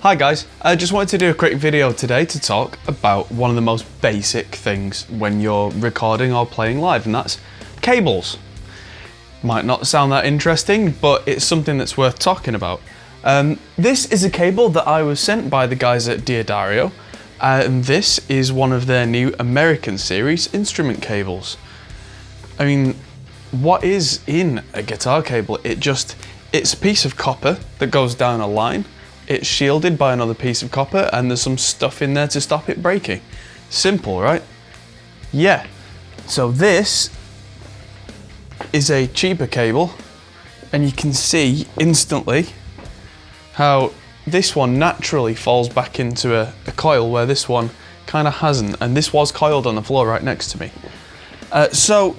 Hi guys, I just wanted to do a quick video today to talk about one of the most basic things when you're recording or playing live, and that's cables. Might not sound that interesting, but it's something that's worth talking about. This is a cable that I was sent by the guys at D'Addario, and this is one of their new American series instrument cables. I mean, what is in a guitar cable? It's a piece of copper that goes down a line. It's shielded by another piece of copper, and there's some stuff in there to stop it breaking. Simple, right? Yeah. So this is a cheaper cable, and you can see instantly how this one naturally falls back into a coil where this one kind of hasn't, and this was coiled on the floor right next to me. So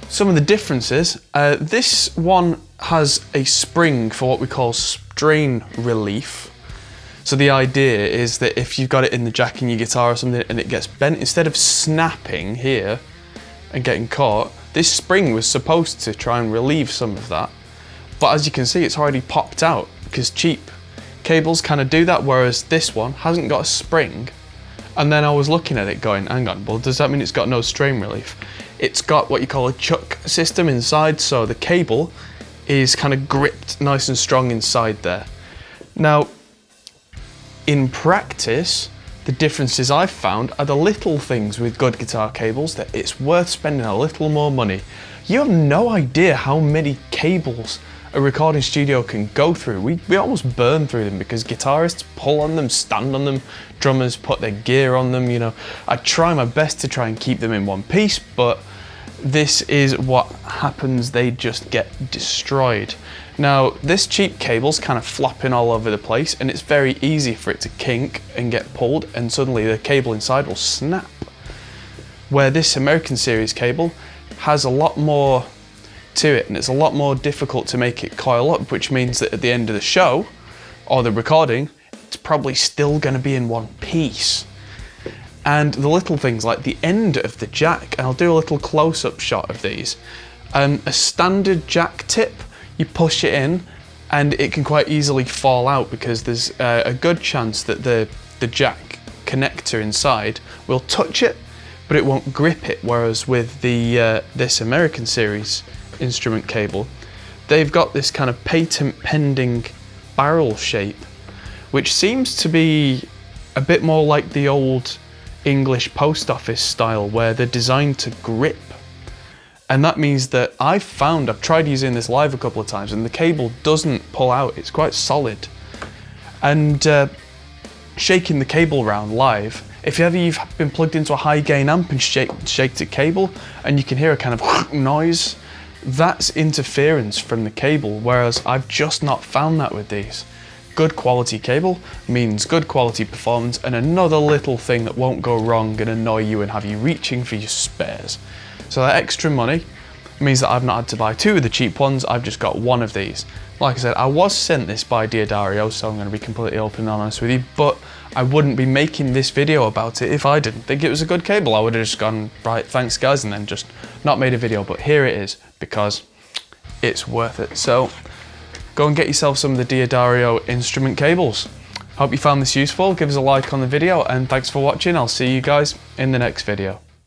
some of the differences, this one has a spring for what we call strain relief. So the idea is that if you've got it in the jack in your guitar or something and it gets bent, instead of snapping here and getting caught, this spring was supposed to try and relieve some of that. But as you can see, it's already popped out because cheap cables kind of do that, whereas this one hasn't got a spring. And then I was looking at it going, hang on, well, does that mean it's got no strain relief? It's got what you call a chuck system inside, so the cable is kind of gripped nice and strong inside there. Now, in practice, the differences I've found are the little things with good guitar cables that it's worth spending a little more money. You have no idea how many cables a recording studio can go through. We almost burn through them because guitarists pull on them, stand on them, drummers put their gear on them, you know. I try my best to try and keep them in one piece, but this is what happens, they just get destroyed. Now, this cheap cable's kind of flopping all over the place, and it's very easy for it to kink and get pulled, and suddenly the cable inside will snap. Where this American series cable has a lot more to it, and it's a lot more difficult to make it coil up, which means that at the end of the show, or the recording, it's probably still going to be in one piece. And the little things like the end of the jack, and I'll do a little close-up shot of these. A standard jack tip, you push it in and it can quite easily fall out because there's a good chance that the jack connector inside will touch it, but it won't grip it. Whereas with the this American series instrument cable, they've got this kind of patent pending barrel shape, which seems to be a bit more like the old English post office style where they're designed to grip. And that means that I've tried using this live a couple of times and the cable doesn't pull out, it's quite solid. And shaking the cable around live, if you've been plugged into a high gain amp and shake the cable and you can hear a kind of noise, that's interference from the cable, whereas I've just not found that with these. Good quality cable means good quality performance and another little thing that won't go wrong and annoy you and have you reaching for your spares. So that extra money means that I've not had to buy two of the cheap ones, I've just got one of these. Like I said, I was sent this by D'Addario, so I'm going to be completely open and honest with you, but I wouldn't be making this video about it if I didn't think it was a good cable. I would have just gone, right, thanks guys, and then just not made a video, but here it is because it's worth it. So go and get yourself some of the D'Addario instrument cables. Hope you found this useful, give us a like on the video, and thanks for watching. I'll see you guys in the next video.